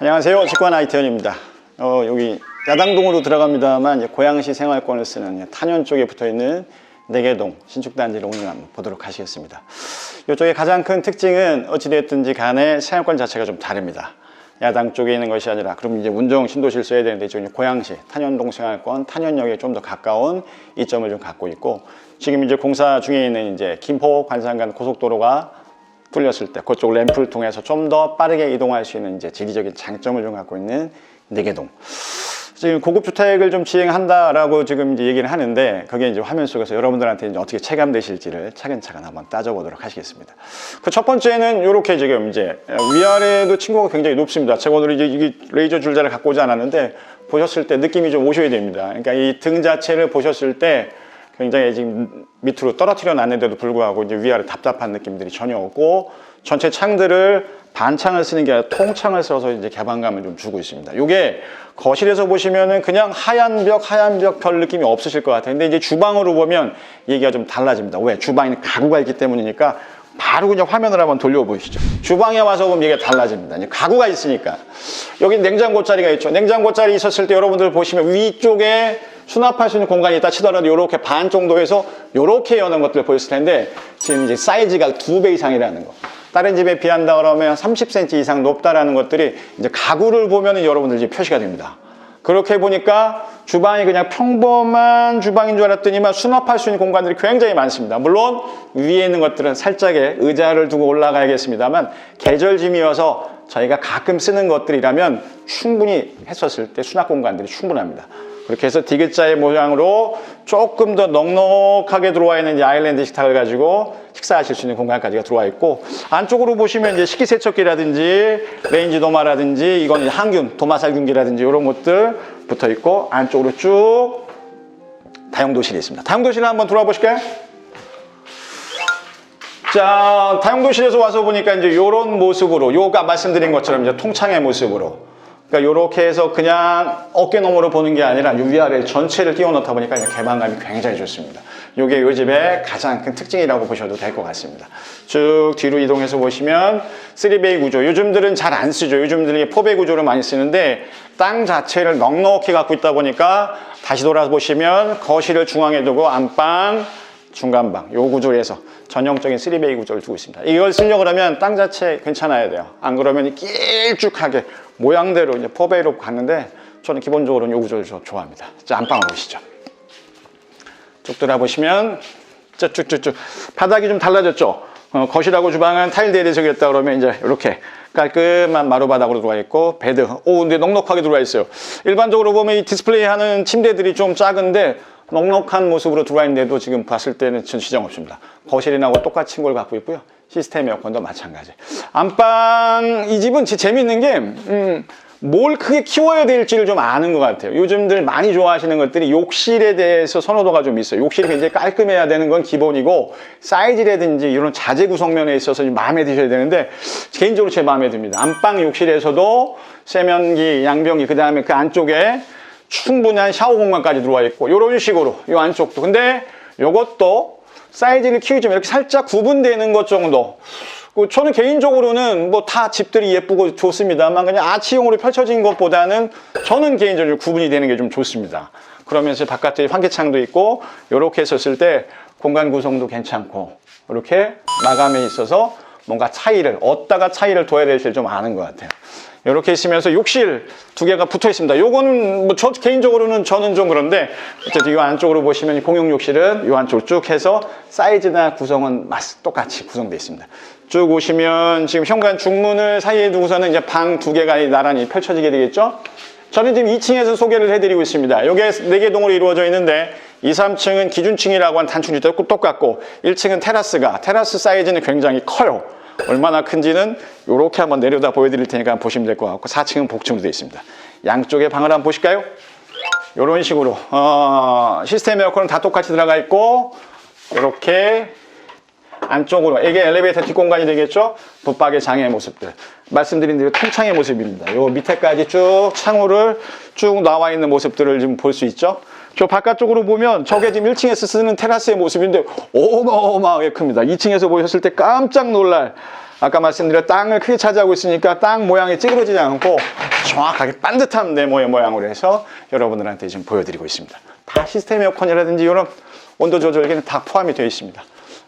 안녕하세요. 직관 IT원입니다. 여기 야당동으로 들어갑니다만 이제 고양시 생활권을 쓰는 탄현 쪽에 붙어있는 내계동 신축단지를 오늘 한번 보도록 하시겠습니다. 이쪽에 가장 큰 특징은 어찌됐든지 간에 생활권 자체가 좀 다릅니다. 야당 쪽에 있는 것이 아니라 그럼 이제 운정 신도시를 써야 되는데 이쪽은 고양시 탄현동 생활권 탄현역에 좀 더 가까운 이점을 좀 갖고 있고, 지금 이제 공사 중에 있는 이제 김포 관산 간 고속도로가 뚫렸을 때 그쪽 램프를 통해서 좀 더 빠르게 이동할 수 있는 이제 지리적인 장점을 좀 갖고 있는 내계동. 지금 고급 주택을 좀 지행한다라고 지금 이제 얘기를 하는데, 그게 이제 화면 속에서 여러분들한테 이제 어떻게 체감되실지를 차근차근 한번 따져보도록 하시겠습니다. 그 첫 번째는 이렇게 지금 이제 위아래도 층고가 굉장히 높습니다. 제가 오늘 이제 이게 레이저 줄자를 갖고 오지 않았는데 보셨을 때 느낌이 좀 오셔야 됩니다. 그러니까 이 등 자체를 보셨을 때 굉장히 지금 밑으로 떨어뜨려 놨는데도 불구하고 이제 위아래 답답한 느낌들이 전혀 없고, 전체 창들을 반창을 쓰는 게 아니라 통창을 써서 이제 개방감을 좀 주고 있습니다. 이게 거실에서 보시면은 그냥 하얀 벽 별 느낌이 없으실 것 같아요. 근데 이제 주방으로 보면 얘기가 좀 달라집니다. 왜? 주방에는 가구가 있기 때문이니까. 바로 그냥 화면을 한번 돌려보시죠. 주방에 와서 보면 얘기가 달라집니다. 이제 가구가 있으니까. 여기 냉장고 자리가 있죠. 냉장고 자리 있었을 때 여러분들 보시면 위쪽에 수납할 수 있는 공간이 있다 치더라도 이렇게 반 정도에서 이렇게 여는 것들을 보였을 텐데, 지금 이제 사이즈가 2배 이상이라는 거. 다른 집에 비한다 그러면 30cm 이상 높다라는 것들이 이제 가구를 보면은 여러분들 이제 표시가 됩니다. 그렇게 보니까 주방이 그냥 평범한 주방인 줄 알았더니만 수납할 수 있는 공간들이 굉장히 많습니다. 물론 위에 있는 것들은 살짝의 의자를 두고 올라가야겠습니다만, 계절짐이어서 저희가 가끔 쓰는 것들이라면 충분히 했었을 때 수납 공간들이 충분합니다. 그렇게 해서 디귿자의 모양으로 조금 더 넉넉하게 들어와 있는 이제 아일랜드 식탁을 가지고 식사하실 수 있는 공간까지가 들어와 있고, 안쪽으로 보시면 이제 식기세척기라든지 레인지 도마라든지 이건 항균 도마살균기라든지 이런 것들 붙어 있고, 안쪽으로 쭉 다용도실이 있습니다. 다용도실을 한번 들어와 보실까요? 자, 다용도실에서 와서 보니까 이제 이런 모습으로, 요가 말씀드린 것처럼 이제 통창의 모습으로, 그러니까 이렇게 해서 그냥 어깨너머로 보는 게 아니라 위아래 전체를 띄워놓다 보니까 개방감이 굉장히 좋습니다. 이게 이 집의 가장 큰 특징이라고 보셔도 될 것 같습니다. 쭉 뒤로 이동해서 보시면 3베이 구조. 요즘들은 잘 안 쓰죠. 요즘들은 4베이 구조를 많이 쓰는데, 땅 자체를 넉넉히 갖고 있다 보니까 다시 돌아보시면 거실을 중앙에 두고 안방, 중간방 요 구조에서 전형적인 3베이 구조를 두고 있습니다. 이걸 쓰려고 그러면 땅 자체 괜찮아야 돼요. 안 그러면 길쭉하게 모양대로 이제 4베이로 갔는데, 저는 기본적으로는 요 구조를 좋아합니다. 자, 안방으로 오시죠. 쭉 들어보시면 쭉쭉쭉 바닥이 좀 달라졌죠. 거실하고 주방은 타일 대리석이었다 그러면 이제 이렇게 깔끔한 마루바닥으로 들어와 있고, 베드, 근데 넉넉하게 들어와 있어요. 일반적으로 보면 이 디스플레이 하는 침대들이 좀 작은데 넉넉한 모습으로 들어와 있는데도 지금 봤을 때는 전 지장 없습니다. 거실이나고 똑같은 걸 갖고 있고요. 시스템 에어컨도 마찬가지. 안방, 이 집은 재미있는 게 뭘 크게 키워야 될지를 좀 아는 것 같아요. 요즘들 많이 좋아하시는 것들이 욕실에 대해서 선호도가 좀 있어요. 욕실이 굉장히 깔끔해야 되는 건 기본이고, 사이즈라든지 이런 자재 구성면에 있어서 마음에 드셔야 되는데, 개인적으로 제 마음에 듭니다. 안방 욕실에서도 세면기, 양변기, 그 다음에 그 안쪽에 충분한 샤워 공간까지 들어와 있고, 이런 식으로 이 안쪽도. 근데 이것도 사이즈를 키우지만 이렇게 살짝 구분되는 것 정도. 저는 개인적으로는 뭐 다 집들이 예쁘고 좋습니다만, 그냥 아치형으로 펼쳐진 것보다는 저는 개인적으로 구분이 되는 게 좀 좋습니다. 그러면서 바깥에 환기창도 있고, 이렇게 했었을 때 공간 구성도 괜찮고, 이렇게 마감에 있어서 뭔가 차이를, 어디다가 차이를 둬야 될지 좀 아는 것 같아요. 이렇게 있으면서 욕실 2개가 붙어 있습니다. 요거는 뭐 저 개인적으로는 저는 좀 그런데, 어쨌든 이 안쪽으로 보시면 공용 욕실은 이 안쪽으로 쭉 해서 사이즈나 구성은 똑같이 구성되어 있습니다. 쭉 오시면 지금 현관 중문을 사이에 두고서는 이제 방 2개가 나란히 펼쳐지게 되겠죠. 저는 지금 2층에서 소개를 해드리고 있습니다. 요게 4개 동으로 이루어져 있는데, 2, 3층은 기준층이라고 한 단층주택도 똑같고, 1층은 테라스 사이즈는 굉장히 커요. 얼마나 큰지는 이렇게 한번 내려다 보여드릴 테니까 보시면 될 것 같고, 4층은 복층으로 되어 있습니다. 양쪽의 방을 한번 보실까요? 이런 식으로 시스템 에어컨은 다 똑같이 들어가 있고, 이렇게 안쪽으로, 이게 엘리베이터 뒷공간이 되겠죠? 붙박이 장의 모습들 말씀드린 대로 통창의 모습입니다. 요 밑에까지 쭉 창호를 쭉 나와 있는 모습들을 지금 볼 수 있죠? 저 바깥쪽으로 보면 저게 지금 1층에서 쓰는 테라스의 모습인데 어마어마하게 큽니다. 2층에서 보셨을 때 깜짝 놀랄, 아까 말씀드린 땅을 크게 차지하고 있으니까 땅 모양이 찌그러지지 않고 정확하게 반듯한 네모의 모양으로 해서 여러분들한테 지금 보여드리고 있습니다. 다 시스템 에어컨이라든지 이런 온도 조절기는 다 포함이 되어 있습니다.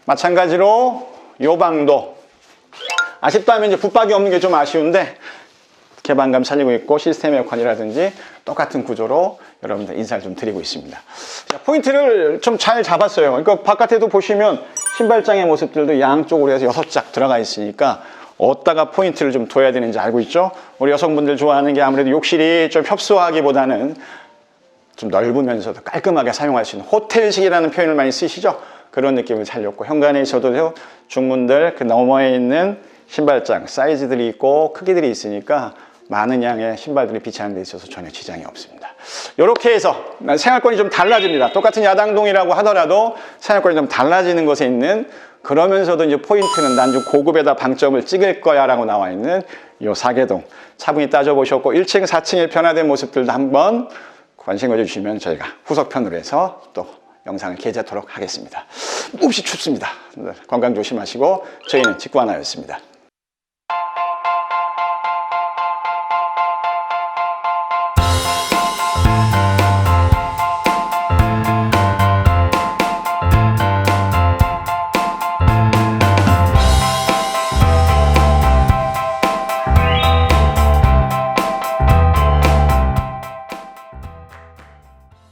마찬가지로 요 방도 아쉽다 하면 이제 붙박이 없는 게 좀 아쉬운데 개방감 살리고 있고 시스템 에어컨이라든지 똑같은 구조로 여러분들 인사를 좀 드리고 있습니다. 자, 포인트를 좀 잘 잡았어요. 그러니까 바깥에도 보시면 신발장의 모습들도 양쪽으로 해서 6짝 들어가 있으니까 어디다가 포인트를 좀 둬야 되는지 알고 있죠? 우리 여성분들 좋아하는 게 아무래도 욕실이 좀 협소하기보다는 좀 넓으면서도 깔끔하게 사용할 수 있는 호텔식이라는 표현을 많이 쓰시죠? 그런 느낌을 살렸고 현관에서도 중문들 그 너머에 있는 신발장 사이즈들이 있고 크기들이 있으니까 많은 양의 신발들이 비치하는 데 있어서 전혀 지장이 없습니다. 이렇게 해서 생활권이 좀 달라집니다. 똑같은 야당동이라고 하더라도 생활권이 좀 달라지는 것에 있는 그러면서도 이제 포인트는 난 좀 고급에다 방점을 찍을 거야 라고 나와 있는 이 4개동 차분히 따져보셨고 1층, 4층의 변화된 모습들도 한번 관심 가져주시면 저희가 후속편으로 해서 또 영상을 게재하도록 하겠습니다. 몹시 춥습니다. 건강 조심하시고 저희는 직관하였습니다.